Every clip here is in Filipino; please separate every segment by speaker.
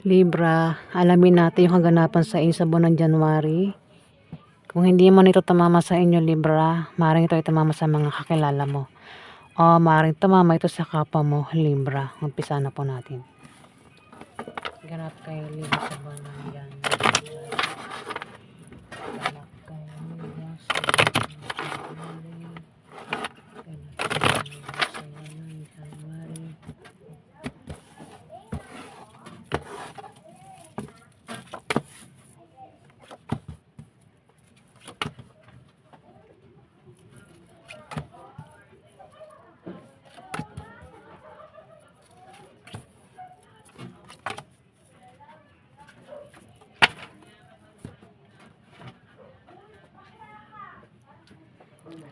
Speaker 1: Libra, alamin natin yung kaganapan sa inyo sa buwan ng January. Kung hindi man ito tumama sa inyo, Libra, maaaring ito ay tumama sa mga kakilala mo. O maaaring tumama ito sa kapwa mo, Libra. Umpisa na po natin. Ganap kayo, Libra, sa buwan ng January. Ganap kayo, Libra, sa buwan ng January. Ganap kayo, Libra, sa buwan ng January.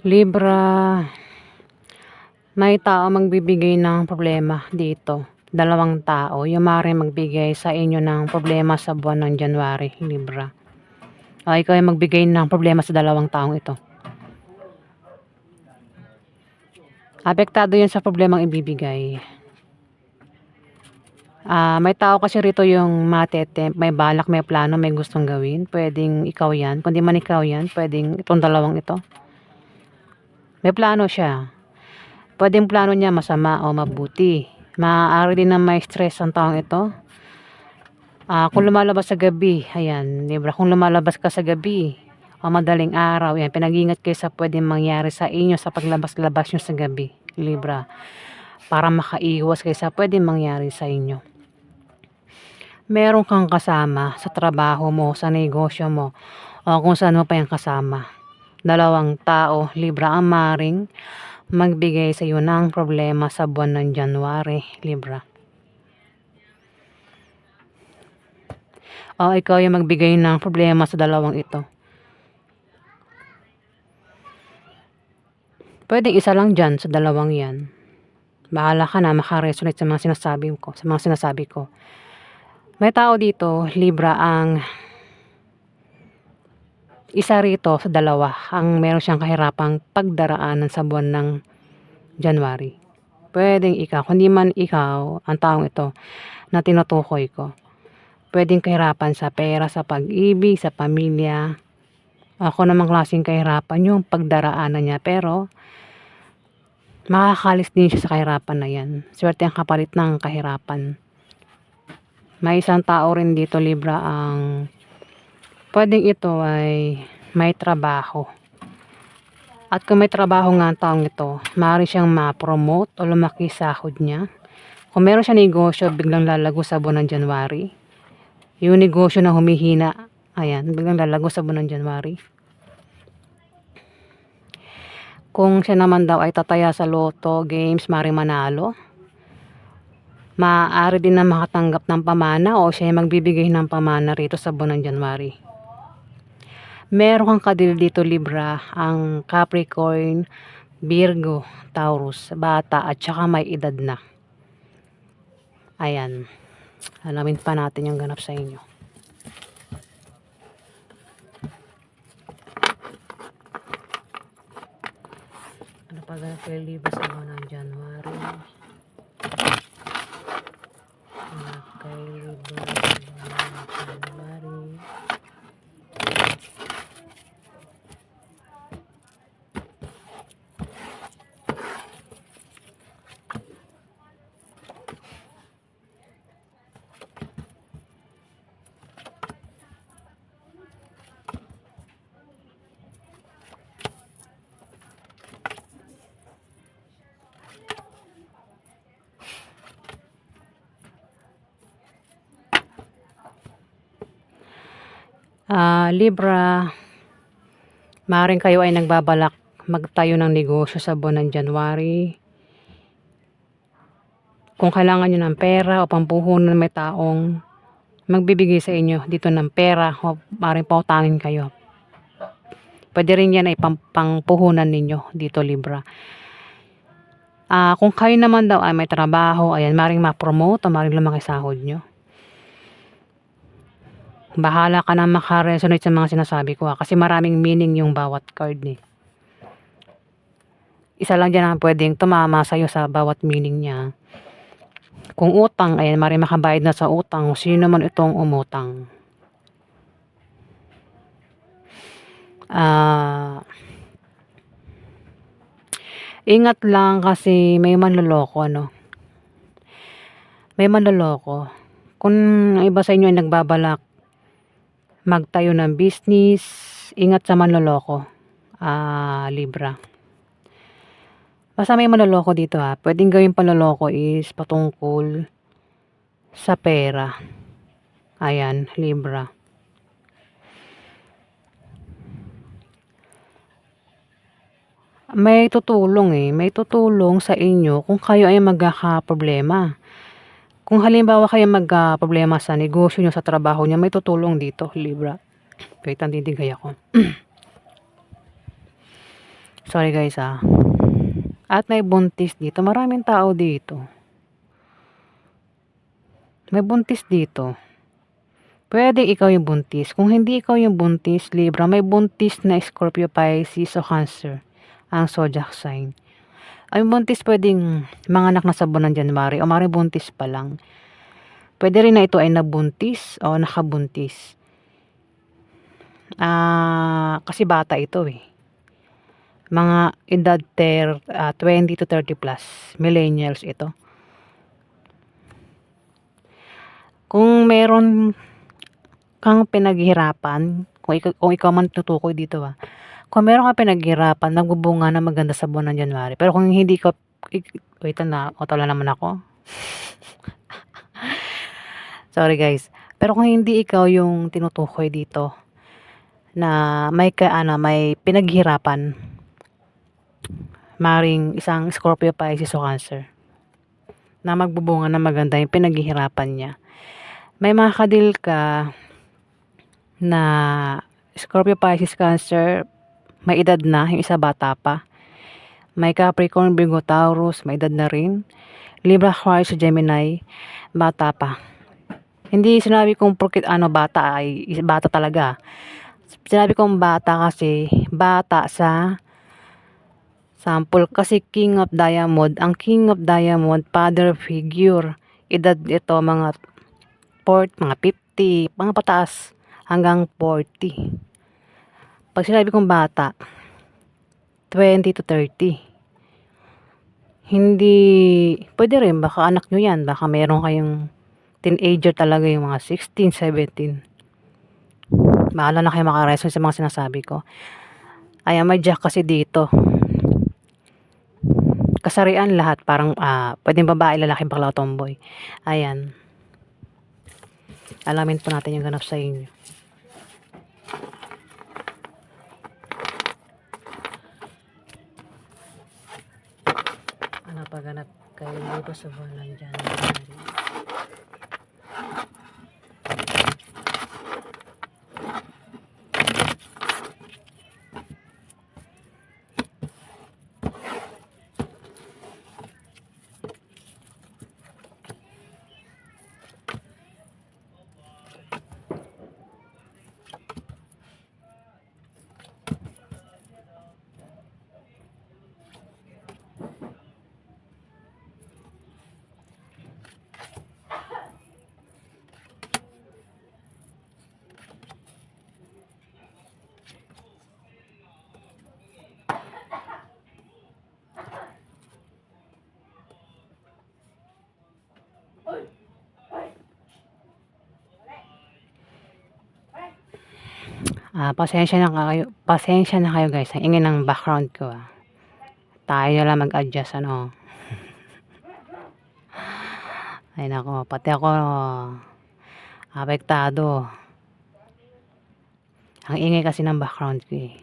Speaker 1: Libra, may tao magbibigay ng problema dito. Dalawang tao, yung maaaring magbigay sa inyo ng problema sa buwan ng January, Libra. O ikaw ay magbigay ng problema sa dalawang taong ito. Apektado yan sa problemang ibibigay. May tao kasi rito yung matetempt, may balak, may plano, may gustong gawin. Pwedeng ikaw yan. Kung di man ikaw yan, pwedeng itong dalawang ito. May plano siya. Pwedeng plano niya masama o mabuti. Maaari din na may stress ang taong ito. Kung lumalabas sa gabi, ayan, Libra, kung lumalabas ka sa gabi o madaling araw, yan, pinag-ingat kayo sa pwedeng mangyari sa inyo sa paglabas-labas nyo sa gabi, Libra, para makaiwas kayo sa pwedeng mangyari sa inyo. Meron kang kasama sa trabaho mo, sa negosyo mo, o kung saan mo pa yung kasama. Dalawang tao, Libra, ang maring magbigay sa iyo ng problema sa buwan ng January, Libra. O ikaw yung magbigay ng problema sa dalawang ito. Pwedeng isa lang dyan sa dalawang yan. Bahala ka na makaresonate sa mga sinasabi ko. May tao dito, Libra, ang isa rito sa dalawa ang meron siyang kahirapang pagdaraanan sa buwan ng January. Pwedeng ikaw, kundi man ikaw ang taong ito na tinutukoy ko. Pwedeng kahirapan sa pera, sa pag-ibig, sa pamilya. Ako namang klaseng kahirapan yung pagdaraanan niya, pero makakalis din siya sa kahirapan na yan. Swerte ang kapalit ng kahirapan. May isang tao rin dito, Libra, ang pwedeng ito ay may trabaho. At kung may trabaho nga ang taong ito, maaari siyang ma-promote o lumaki sahod niya. Kung meron siya negosyo, biglang lalago sa buwan ng January. Yung negosyo na humihina, ayan, biglang lalago sa buwan ng January. Kung siya naman daw ay tataya sa loto, games, maaaring manalo. Maaari din na makatanggap ng pamana o siya ay magbibigay ng pamana rito sa buwan ng January. Meron kang kadil dito, Libra, ang Capricorn, Virgo, Taurus, bata at saka may edad na. Ayan. Alamin pa natin yung ganap sa inyo. Ano pa ganap kay Libra sa buwan ng January? Ganap kay Libra sa buwan ng January. Libra, maaaring kayo ay nagbabalak magtayo ng negosyo sa buwan ng January. Kung kailangan nyo ng pera o pampuhunan, may taong magbibigay sa inyo dito ng pera o maaaring pautangin kayo. Pwede rin yan ay pangpuhunan ninyo dito, Libra. Kung kayo naman daw ay may trabaho, ayan, maaaring ma-promote o maaaring lumaki sahod nyo. Bahala ka na makaresonate sa mga sinasabi ko, kasi maraming meaning yung bawat card ni. Isa lang dyan ang pwedeng tumama sa'yo sa bawat meaning niya. Kung utang, ayan, maaaring makabayad na sa utang kung sino man itong umutang. Ingat lang kasi may manloloko, ano? May manloloko. Kung ang iba sa inyo ay nagbabalak magtayo ng business, ingat sa manloloko, Libra. Basta may manloloko dito, puwedeng gawing panloloko is patungkol sa pera. Ayan, Libra. May tutulong sa inyo kung kayo ay magkakaproblema. Kung halimbawa kayo problema sa negosyo niyo, sa trabaho niyo, may tutulong dito, Libra. Wait, nandidigay ako. Sorry guys, At may buntis dito, maraming tao dito. May buntis dito. Puwedeng ikaw yung buntis. Kung hindi ikaw yung buntis, Libra, may buntis na Scorpio, Pisces o Cancer ang zodiac sign. Ang buntis puwedeng manganak na sa buwan ng January o maaaring buntis pa lang. Puwede rin na ito ay nabuntis o nakabuntis. Kasi bata ito, mga edad 20 to 30 plus, millennials ito. Kung meron kang pinaghirapan, kung ikaw man tutukoy dito, kung meron kang pinaghirapan, nagbubunga na maganda sa buwan ng January. Pero kung hindi ka, wait na, tawala naman ako. Sorry guys. Pero kung hindi ikaw yung tinutukoy dito na may pinaghirapan, maring isang Scorpio, Pisces o Cancer na magbubunga na maganda yung pinaghihirapan niya. May mga kadil ka na Scorpio, Pisces, Cancer, may edad na, yung isa bata pa. May Capricorn, Virgo, Taurus, may edad na rin. Libra, Aquarius, Gemini, bata pa. Hindi sinabi kong porket bata ay bata talaga. Sinabi kong bata kasi bata sa sample, kasi King of Diamond. Ang King of Diamond, father figure. Edad ito mga 50, mga pataas hanggang 40. Pag sinabi kong bata, 20 to 30. Hindi, pwede rin, baka anak nyo yan. Baka meron kayong teenager talaga, yung mga 16, 17. Bahala na kayo makareson sa mga sinasabi ko. Ayan, may jack kasi dito. Kasarian lahat, parang pwedeng babae, lalaki, bakla, tomboy. Ayan. Alamin po natin yung ganap sa inyo. Ano pa ganap kayo dito sa buwan ng January? Pasensya na kayo guys, ang ingay ng background ko. Tayo na lang mag-adjust, Ay nako, pati ako apektado. Ang ingay kasi ng background ko,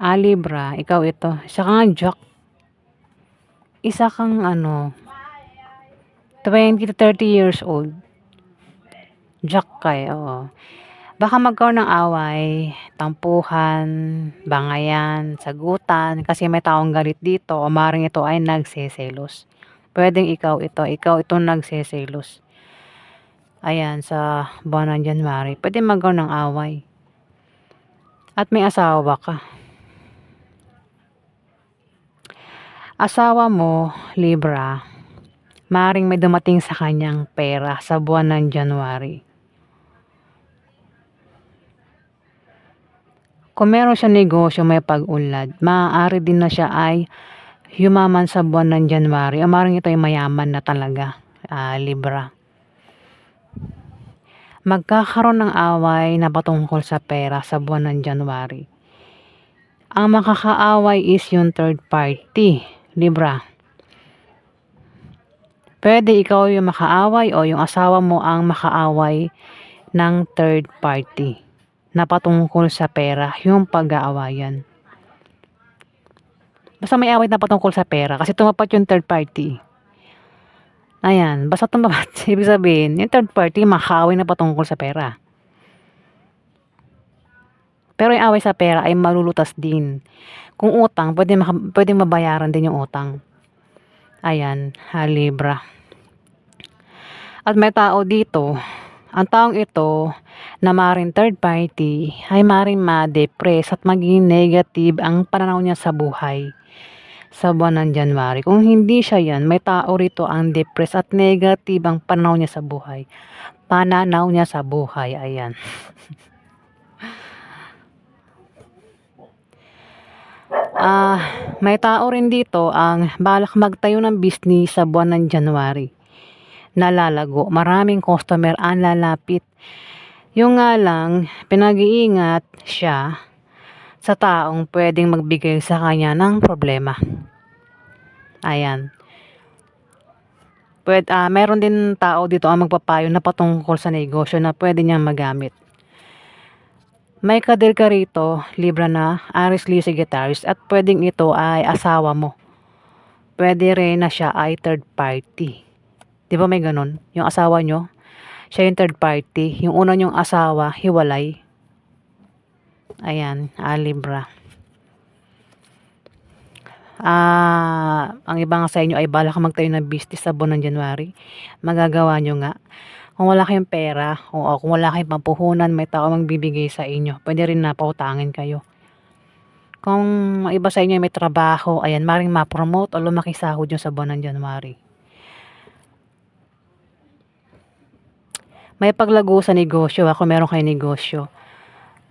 Speaker 1: Libra, ikaw ito. Isa kang jock. Isa kang 20 to 30 years old. Jock kayo, Baka magkaroon ng away, tampuhan, bangayan, sagutan, kasi may taong galit dito o maaaring ito ay nagseselos. Pwedeng ikaw itong nagseselos. Ayan, sa buwan ng January, pwede magkaroon ng away. At may asawa ka. Asawa mo, Libra, maaaring may dumating sa kanyang pera sa buwan ng January. Kung meron siyang negosyo may pag-unlad, maaari din na siya ay yumaman sa buwan ng January o maaaring ito ay mayaman na talaga, Libra. Magkakaroon ng away na patungkol sa pera sa buwan ng January. Ang makakaaway is yung third party, Libra. Pwede ikaw yung makaaway o yung asawa mo ang makaaway ng third party na patungkol sa pera, yung pag-aawayan. Basta may away na patungkol sa pera kasi tumapat yung third party. Ayan, basta tumapat, ibig sabihin, yung third party makaaway na patungkol sa pera. Pero yung away sa pera ay malulutas din. Kung utang, pwede mabayaran din yung utang. Ayan, Libra. At may tao dito, ang taong ito na maaaring third party ay maaaring ma-depress at maging negative ang pananaw niya sa buhay sa buwan ng January. Kung hindi siya yan, may tao rito ang depress at negative ang pananaw niya sa buhay. Pananaw niya sa buhay, ayan. May tao rin dito ang balak magtayo ng business sa buwan ng January. Nalalago, maraming customer ang lalapit. Yung nga lang, pinag-iingat siya sa taong pwedeng magbigay sa kanya ng problema. Ayan. Meron din tao dito ang magpapayo na patungkol sa negosyo na pwede niyang magamit. May kadir ka rito, Libra, na Aries Leo Sagittarius at pwedeng ito ay asawa mo. Pwede rin na siya ay third party. Di ba may ganun? Yung asawa nyo, siya yung third party. Yung una nyong asawa, hiwalay. Ayan, Libra. Ang ibang sa inyo ay balak magtayo ng business sa buwan ng January. Magagawa nyo nga. Kung wala kayong pera, o kung wala kayong pampuhunan, may tao magbibigay sa inyo. Pwede rin na pautangin kayo. Kung iba sa inyo may trabaho, ayan, maring ma-promote o lumaki sahod nyo sa buwan ng January. May paglago sa negosyo, kung meron kayong negosyo.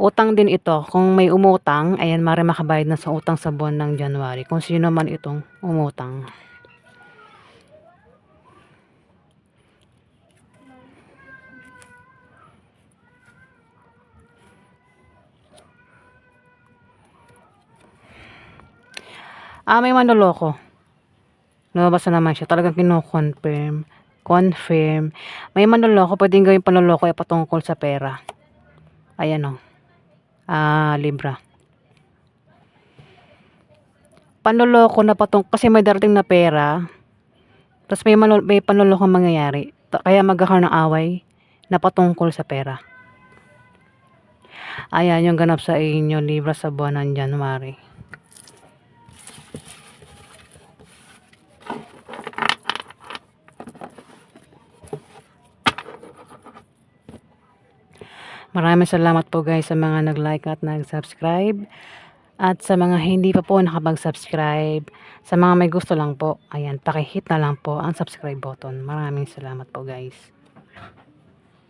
Speaker 1: Utang din ito. Kung may umutang, ayan, maring makabayad na sa utang sa buwan ng January. Kung sino man itong umutang. May manloloko. Lumabas na naman siya. Talagang kino-confirm. Confirm. May manloloko. Pwedeng gawin panloloko ay patungkol sa pera. Ayan o. Libra. Panloloko na kasi may darating na pera. Tapos may panloloko mangyayari. Kaya magkakaroon ng away na patungkol sa pera. Ayan yung ganap sa inyo, Libra, sa buwan ng January. Maraming salamat po guys sa mga nag-like at nag-subscribe. At sa mga hindi pa po nakapag-subscribe, sa mga may gusto lang po, ayan, paki-hit na lang po ang subscribe button. Maraming salamat po guys.